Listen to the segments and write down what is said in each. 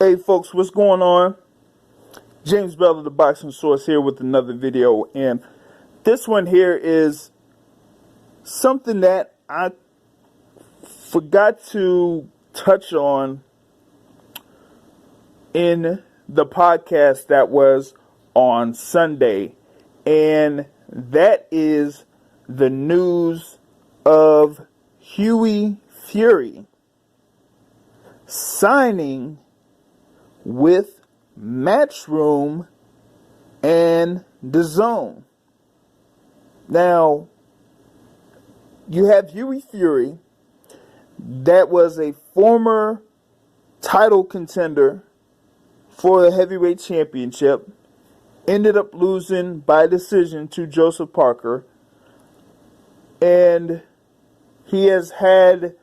Hey folks, what's going on? James Bell of the Boxing Source here with another video, and this one here is something that I forgot to touch on in the podcast that was on Sunday, and that is the news of Hughie Fury signing with Matchroom and DAZN. Now, you have Hughie Fury, that was a former title contender for the heavyweight championship, ended up losing by decision to Joseph Parker, and he has had,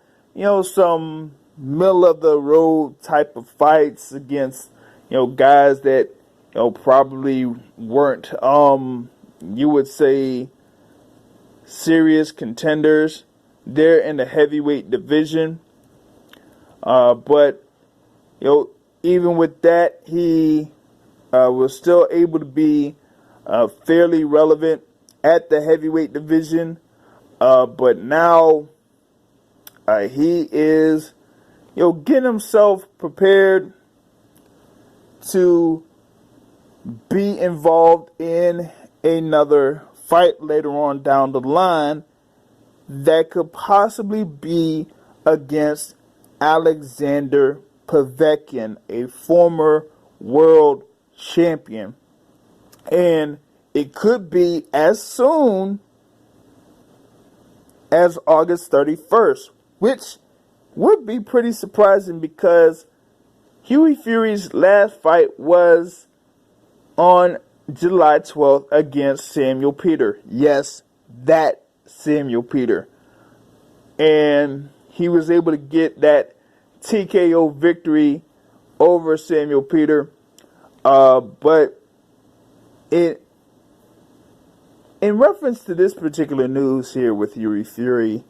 some middle of the road type of fights against, guys that, probably weren't, you would say, serious contenders. They're in the heavyweight division. But, even with that, he was still able to be fairly relevant at the heavyweight division. But now he is, getting himself prepared to be involved in another fight later on down the line that could possibly be against Alexander Povetkin, a former world champion. And it could be as soon as August 31st, which would be pretty surprising because Hughie Fury's last fight was on July 12th against Samuel Peter. Yes, that Samuel Peter. And he was able to get that TKO victory over Samuel Peter. But in reference to this particular news here with Hughie Fury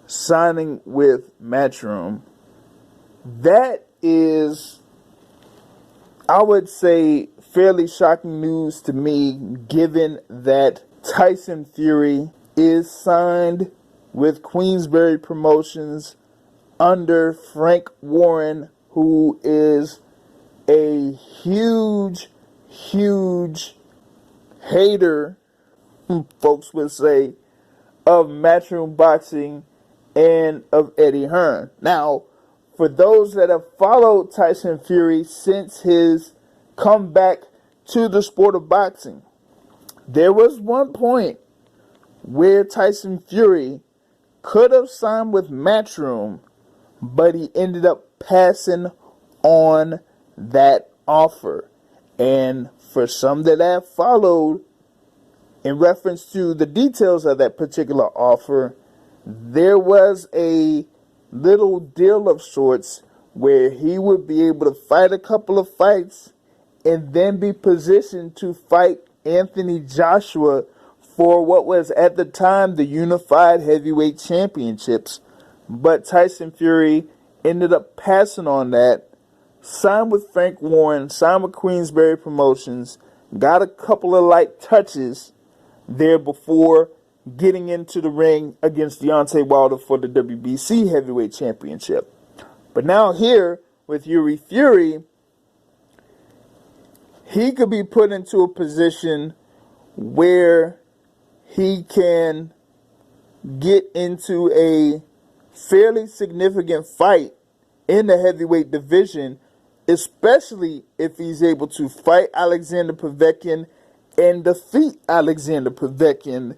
signing with Matchroom, that is, I would say, fairly shocking news to me, given that Tyson Fury is signed with Queensbury Promotions under Frank Warren, who is a huge hater, folks would say, of Matchroom Boxing and of Eddie Hearn. Now, for those that have followed Tyson Fury since his comeback to the sport of boxing, there was one point where Tyson Fury could have signed with Matchroom, but he ended up passing on that offer. And for some that have followed, in reference to the details of that particular offer, there was a little deal of sorts where he would be able to fight a couple of fights and then be positioned to fight Anthony Joshua for what was at the time the Unified Heavyweight Championships. But Tyson Fury ended up passing on that, signed with Frank Warren, signed with Queensbury Promotions, got a couple of light touches there before getting into the ring against Deontay Wilder for the WBC Heavyweight Championship. But now here with Hughie Fury, he could be put into a position where he can get into a fairly significant fight in the heavyweight division, especially if he's able to fight Alexander Povetkin and defeat Alexander Povetkin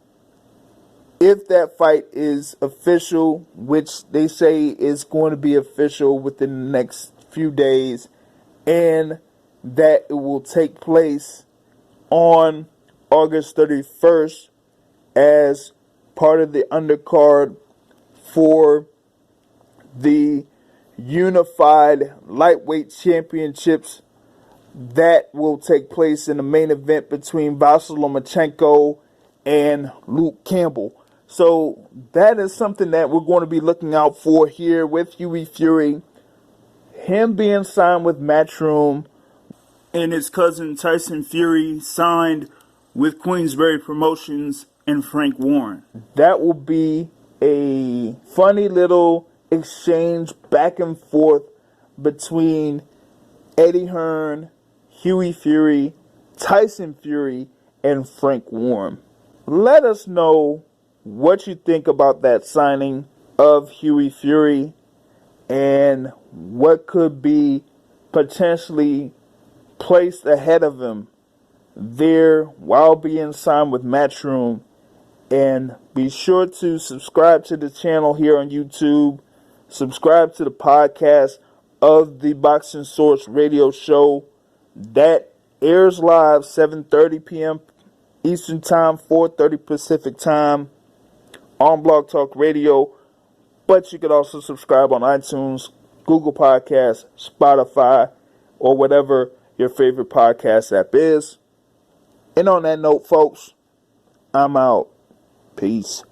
if that fight is official, which they say is going to be official within the next few days, and that it will take place on August 31st as part of the undercard for the Unified Lightweight Championships that will take place in the main event between Vasily Lomachenko and Luke Campbell. So that is something that we're going to be looking out for here with Hughie Fury. him being signed with Matchroom and his cousin Tyson Fury signed with Queensbury Promotions and Frank Warren. That will be a funny little exchange back and forth between Eddie Hearn, Hughie Fury, Tyson Fury, and Frank Warren. Let us know what you think about that signing of Hughie Fury and what could be potentially placed ahead of him there while being signed with Matchroom. And be sure to subscribe to the channel here on YouTube. Subscribe to the podcast of the Boxing Source radio show that airs live 7:30 p.m. Eastern Time, 4:30 Pacific Time on Blog Talk Radio. But you can also subscribe on iTunes, Google Podcasts, Spotify, or whatever your favorite podcast app is. And on that note, folks, I'm out. Peace.